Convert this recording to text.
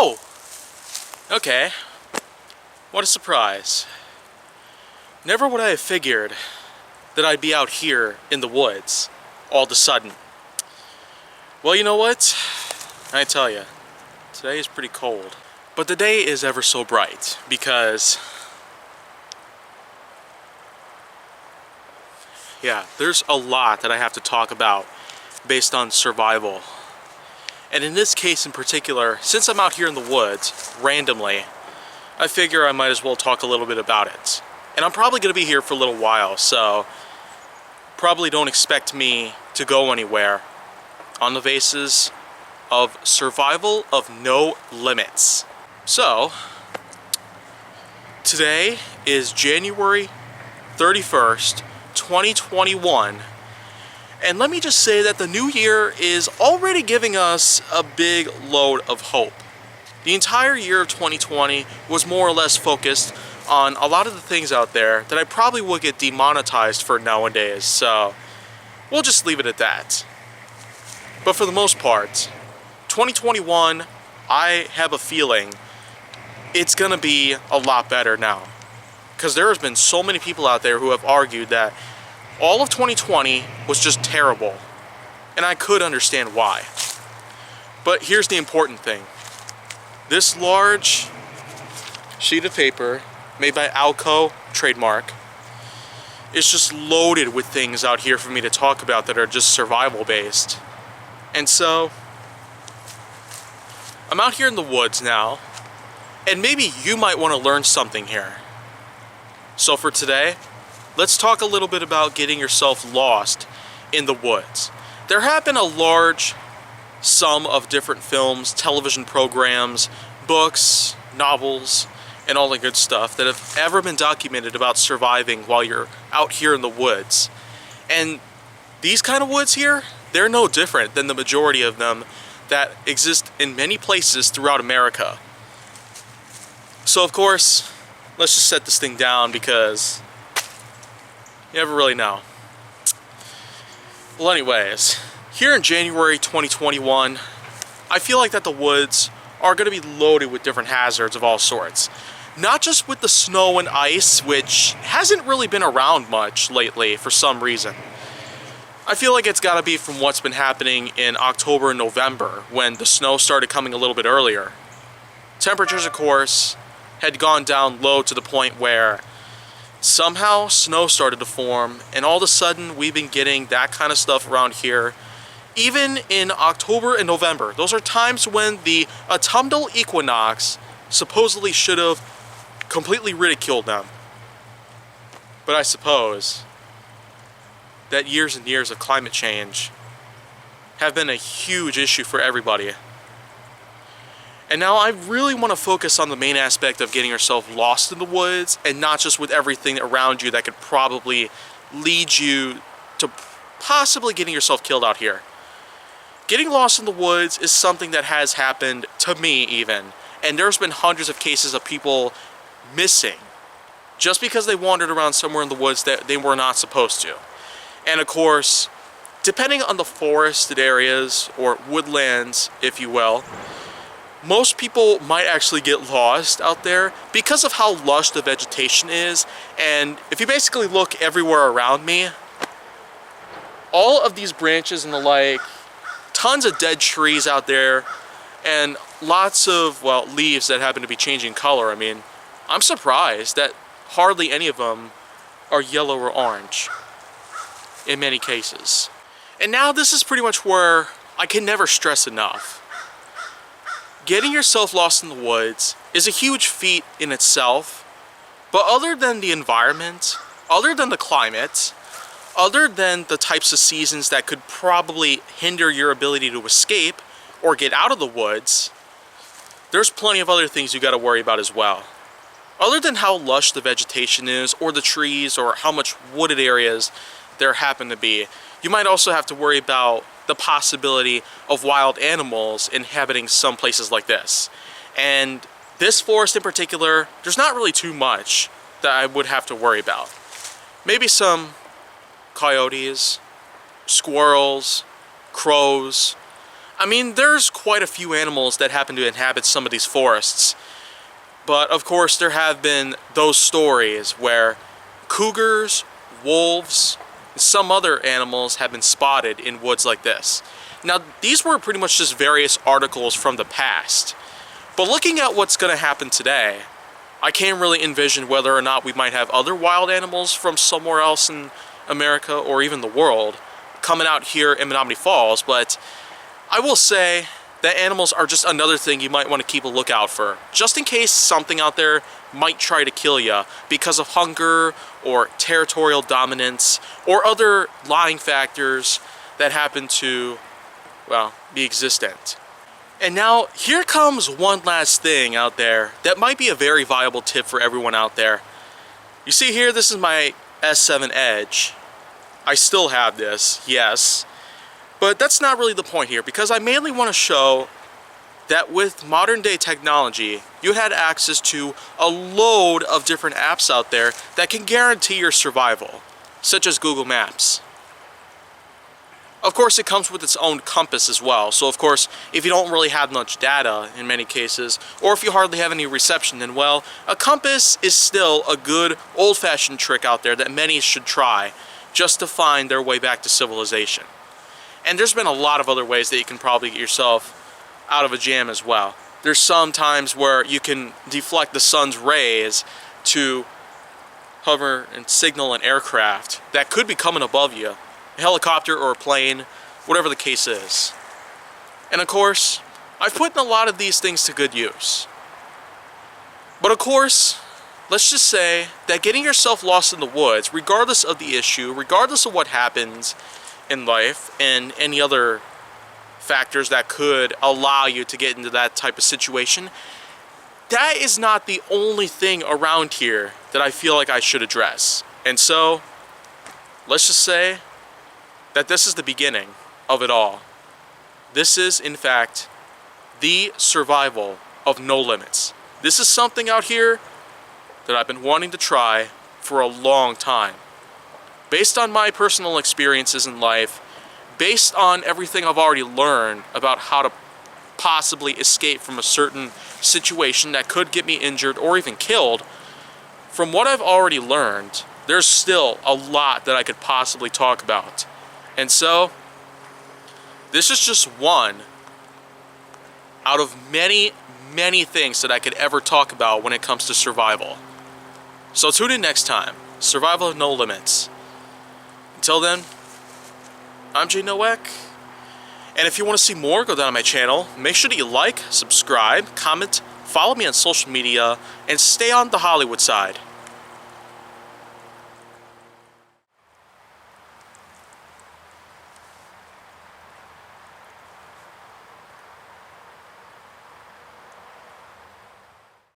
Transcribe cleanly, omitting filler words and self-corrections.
Oh! Okay. What a surprise. Never would I have figured that I'd be out here in the woods all of a sudden. Well, you know what? I tell you, today is pretty cold. But the day is ever so bright because, yeah, there's a lot that I have to talk about based on survival. And in this case in particular, since I'm out here in the woods, randomly, I figure I might as well talk a little bit about it. And I'm probably going to be here for a little while, so probably don't expect me to go anywhere on the basis of survival of no limits. So, today is January 31st, 2021. And let me just say that the new year is already giving us a big load of hope. The entire year of 2020 was more or less focused on a lot of the things out there that I probably would get demonetized for nowadays, so we'll just leave it at that. But for the most part, 2021, I have a feeling it's gonna be a lot better now. Because there has been so many people out there who have argued that all of 2020 was just terrible. And I could understand why. But here's the important thing. This large sheet of paper made by Alco, trademark, is just loaded with things out here for me to talk about that are just survival based. And so, I'm out here in the woods now, and maybe you might want to learn something here. So for today, let's talk a little bit about getting yourself lost in the woods. There have been a large sum of different films, television programs, books, novels, and all the good stuff that have ever been documented about surviving while you're out here in the woods. And these kind of woods here, they're no different than the majority of them that exist in many places throughout America. So of course, let's just set this thing down because you never really know. Well anyways, here in January 2021, I feel like that the woods are going to be loaded with different hazards of all sorts. Not just with the snow and ice, which hasn't really been around much lately for some reason. I feel like it's got to be from what's been happening in October and November when the snow started coming a little bit earlier. Temperatures, of course, had gone down low to the point where somehow snow started to form, and all of a sudden we've been getting that kind of stuff around here even in October and November. Those are times when the autumnal equinox supposedly should have completely ridiculed them. But I suppose that years and years of climate change have been a huge issue for everybody. And now I really want to focus on the main aspect of getting yourself lost in the woods, and not just with everything around you that could probably lead you to possibly getting yourself killed out here. Getting lost in the woods is something that has happened to me even. And there's been hundreds of cases of people missing just because they wandered around somewhere in the woods that they were not supposed to. And of course, depending on the forested areas or woodlands, if you will, most people might actually get lost out there because of how lush the vegetation is. And if you basically look everywhere around me, all of these branches and the like, tons of dead trees out there, and lots of, well, leaves that happen to be changing color. I mean, I'm surprised that hardly any of them are yellow or orange in many cases. And now this is pretty much where I can never stress enough. Getting yourself lost in the woods is a huge feat in itself, but other than the environment, other than the climate, other than the types of seasons that could probably hinder your ability to escape or get out of the woods, there's plenty of other things you got to worry about as well. Other than how lush the vegetation is, or the trees, or how much wooded areas there happen to be, you might also have to worry about the possibility of wild animals inhabiting some places like this. And this forest in particular, there's not really too much that I would have to worry about. Maybe some coyotes, squirrels, crows. I mean, there's quite a few animals that happen to inhabit some of these forests. But of course, there have been those stories where cougars, wolves, and some other animals have been spotted in woods like this. Now, these were pretty much just various articles from the past. But looking at what's going to happen today, I can't really envision whether or not we might have other wild animals from somewhere else in America or even the world coming out here in Menomonee Falls, but I will say that animals are just another thing you might want to keep a lookout for, just in case something out there might try to kill you because of hunger or territorial dominance or other lying factors that happen to, well, be existent. And now, here comes one last thing out there that might be a very viable tip for everyone out there. You see here, this is my S7 Edge. I still have this, yes. But that's not really the point here, because I mainly want to show that with modern day technology, you had access to a load of different apps out there that can guarantee your survival, such as Google Maps. Of course, it comes with its own compass as well. So of course, if you don't really have much data in many cases, or if you hardly have any reception, then well, a compass is still a good old-fashioned trick out there that many should try just to find their way back to civilization. And there's been a lot of other ways that you can probably get yourself out of a jam as well. There's some times where you can deflect the sun's rays to hover and signal an aircraft that could be coming above you. A helicopter or a plane, whatever the case is. And of course, I've put in a lot of these things to good use. But of course, let's just say that getting yourself lost in the woods, regardless of the issue, regardless of what happens in life and any other factors that could allow you to get into that type of situation, that is not the only thing around here that I feel like I should address. And so, let's just say that this is the beginning of it all. This is, in fact, the survival of No Limits. This is something out here that I've been wanting to try for a long time. Based on my personal experiences in life, based on everything I've already learned about how to possibly escape from a certain situation that could get me injured or even killed, from what I've already learned, there's still a lot that I could possibly talk about. And so, this is just one out of many, many things that I could ever talk about when it comes to survival. So tune in next time. Survival of No Limits. Until then, I'm Jay Nowak. And if you want to see more, go down to my channel. Make sure that you like, subscribe, comment, follow me on social media, and stay on the Hollywood side.